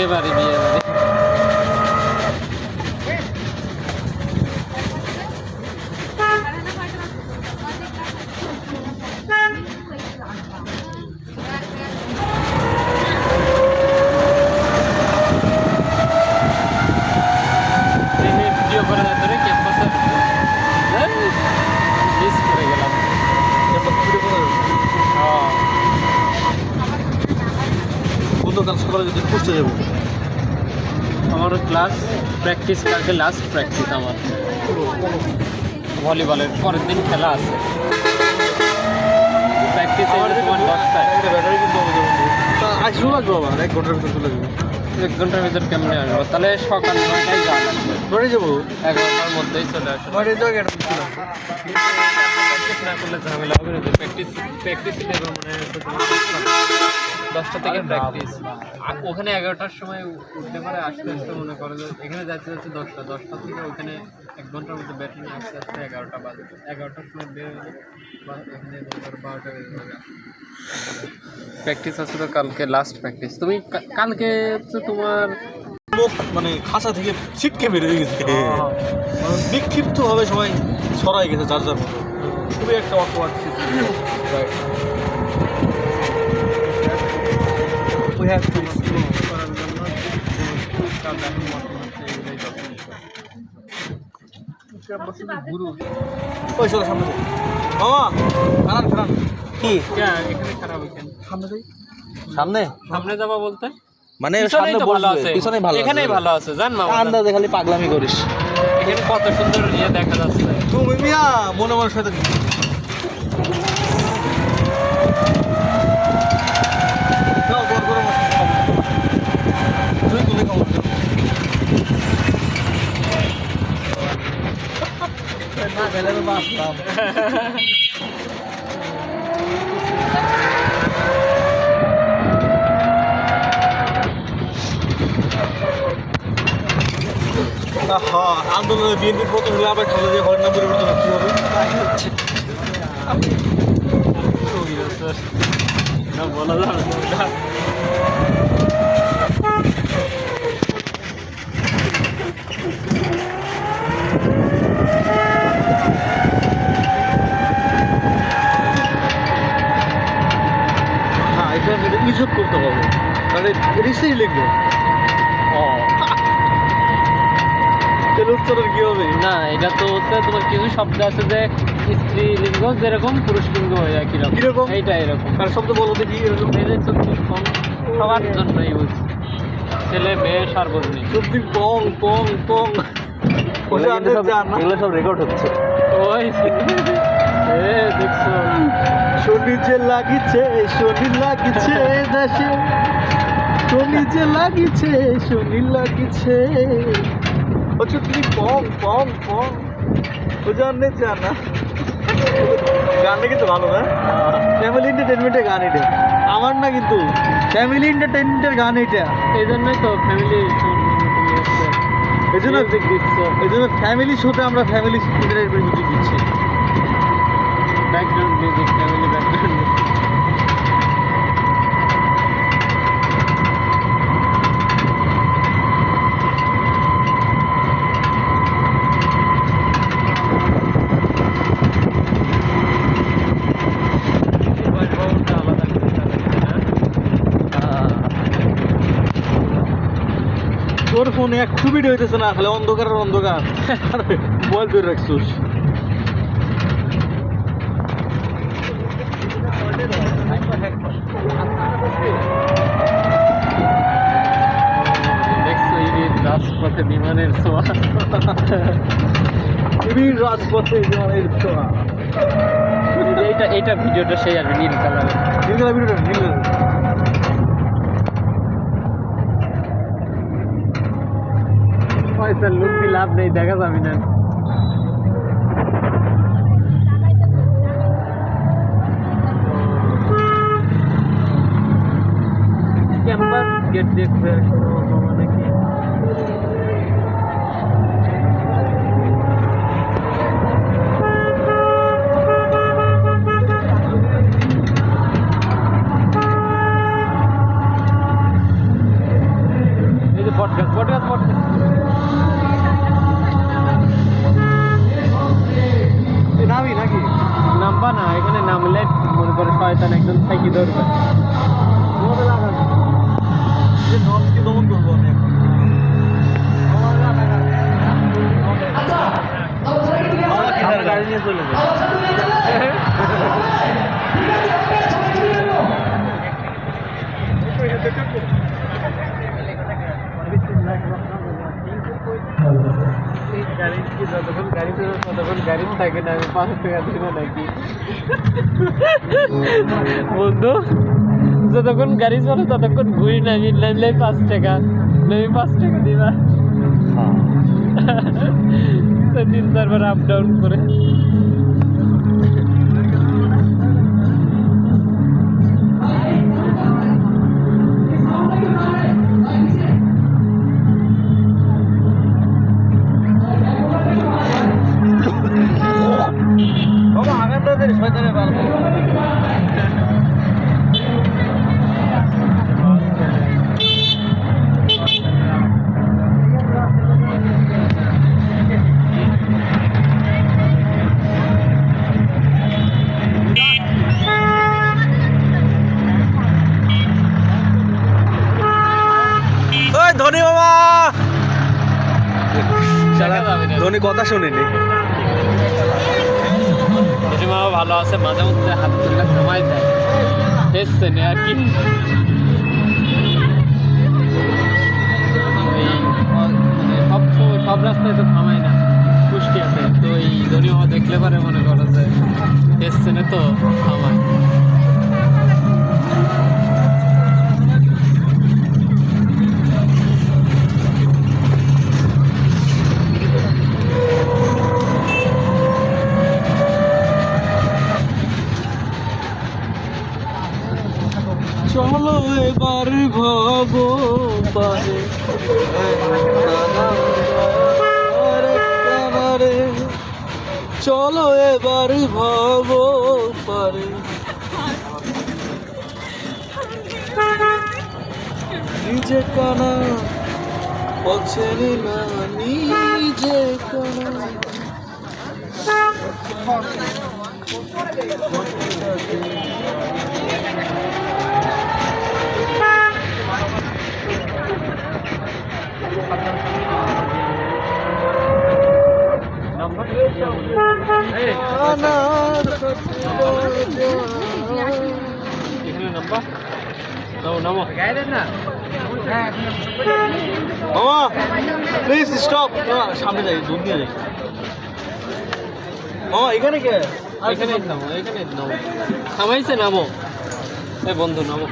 বিয়ে বাড়ি বিয়ে বাড়ি। ভিডিও করে ধরে ক্যাম্পাসে মিস করে গেলাম। গতকাল সকালে যদি পৌঁছে যাবো, আমার ক্লাস প্র্যাকটিস, কালকে লাস্ট প্র্যাকটিস আমার ভলিবলের, পরের দিন খেলা আছে। প্র্যাকটিস তোমার 10টায়। ব্যাটারি কিন্তু আসবো লাগবো আবার 1 ঘন্টার ভিতরে চলে যাবো। 1 ঘন্টার ভিতর কেমনে আসবো? তাহলে সকাল 9টায় যাওয়া লাগবে। ঘরে যাবো 11টার মধ্যেই চলে আসবো। ঘরে যাবো। প্র্যাকটিস না করলে ঝামেলা হবে না। প্র্যাকটিস দেবো মানে 10টা থেকে প্র্যাকটিস। ওখানে 11টার সময় উঠতে পারে, আসতে আসতে মনে করো যে এখানে যাচ্ছে 10টা থেকে ওখানে 1 ঘন্টার মধ্যে ব্যাটারি নিয়ে আসতে আসতে 11টা বাজে। 11টার সময় বের হলে এখানে 12টা বেজে যাবে। প্র্যাকটিস আছে তো কালকে লাস্ট প্র্যাকটিস। তুমি কালকে হচ্ছে তোমার মুখ মানে খাঁচা থেকে ছিটকে বেরিয়ে গেছে, বিক্ষিপ্ত ভাবে সবাই ছড়াই গেছে যার যার মতো। খুবই একটা অকওয়ার্ড ওই চলো সামনে যাই। মামা খারাপ খারাপ কি এখানে খারাপ এখানে সামনে যাই। সামনে সামনে যাবা বলতে মানে পিছনেই তো ভালো আছে, পিছনেই ভালো, এখানেই ভালো আছে জান মামা। আন্দাজে খালি পাগলামি করিস। এখানে কত সুন্দর ইয়ে দেখা যাচ্ছে। তুমি মিয়া মনে মনে সাথে যাও, গরম গরম তুই তুলে খাবো না গেলে তো বাঁচতাম। আন্দোলনে বিএনপির পতন হলে আবার খালেদা জিয়া ঘরের নাম পরিবর্তন কি হবে? বলা যাবে না। হ্যাঁ, এটা ইজত করতে হবে, তাহলে রিসেই লিখবো। তাহলে উচ্চারণ কি হবে? না, এটা তো হচ্ছে তোমার কিছু শব্দ আছে যে স্ত্রীলিঙ্গ যেরকম পুরুষলিঙ্গ হয়ে যায় কিরকম, কিরকম? এইটা এরকম। আর শব্দ বলো দেখি এরকম। মেয়েদের চব্বিশ পং সবার জন্য ইউজ, ছেলে মেয়ে সার্বজনীন। চব্বিশ পং পং পং এগুলো সব রেকর্ড হচ্ছে। ওই দেখছো শনি যে লাগিছে, শনি লাগিছে দেশে, শনি যে লাগিছে, শনি লাগিছে। আচ্ছা তুমি পং পং পং ও জানে জানা। গানটা কিন্তু ভালো না, ফ্যামিলি এন্টারটেনমেন্টের গান এটা, আমার না কিন্তু ফ্যামিলি এন্টারটেনমেন্টের গান এটা। এই জন্যই তো ফ্যামিলি এই জন্য দিচ্ছ, এই জন্য ফ্যামিলি শোতে আমরা ফ্যামিলি মিউজিক দিচ্ছি। Background music, family background music. তোর ফোনে এক খুবই হইতেছে না, খালি অন্ধকার আর অন্ধকার, মোবাইল ধরে রাখছিস। দেখছো রাজপথে বিমানের ছোঁয়া, রাজপথে বিমানের ছোঁয়া। এইটা ভিডিওটা সেই আর নীল কালারের, নীল কালার ভিডিওটা নীল কালার। পয়সার লুক দিয়ে লাভ নেই, দেখা যাবে না। ক্যাম্পাস গেট দেখতে মানে কি মাথায় কি দরকার? যে ননকে দমন করবো আমি এখন। আমার গাড়ি নিয়ে চলে যাবে। গাড়ি কি যতক্ষণ গাড়ি চলে ততক্ষণ গাড়ি থাকে না, আমি 5 টাকা দিব নাকি বন্ধু? যতক্ষণ গাড়ি চলে ততক্ষণ ঘুরি নামি, নামলে 5 টাকা, নামি 5 টাকা দিবা। তো 3-4 বার আপ ডাউন করে বাবা আগামীদের শয়তানের বাল। ওই ধনী বাবা, দেখা যাবে না। ধনী কথা শুনিনি। যদি মা ভালো আছে, মাঝে মধ্যে হাত তুলে থামাই দেয়, এসছে না আর কি। এই মানে সব সময় সব রাস্তায় তো থামাই না কুষ্টিয়াতে, তো এই ধনী মামা দেখলে পারে মনে করো যে এসছে না, তো থামায়। চলো এবার ভব পারে কানারে, চলো এবার ভব পারে। নিজে কানা পছরে না, নিজে কানা। এখানে নাম্বার নামো নামো গাইডেন না। মামা প্লিজ স্টপ, সামনে যাই, দূর দিয়ে যাই। মামা এখানে কে? এখানে নামো, এখানে নামো, থামাইছে, নামো। এ বন্ধু নামো।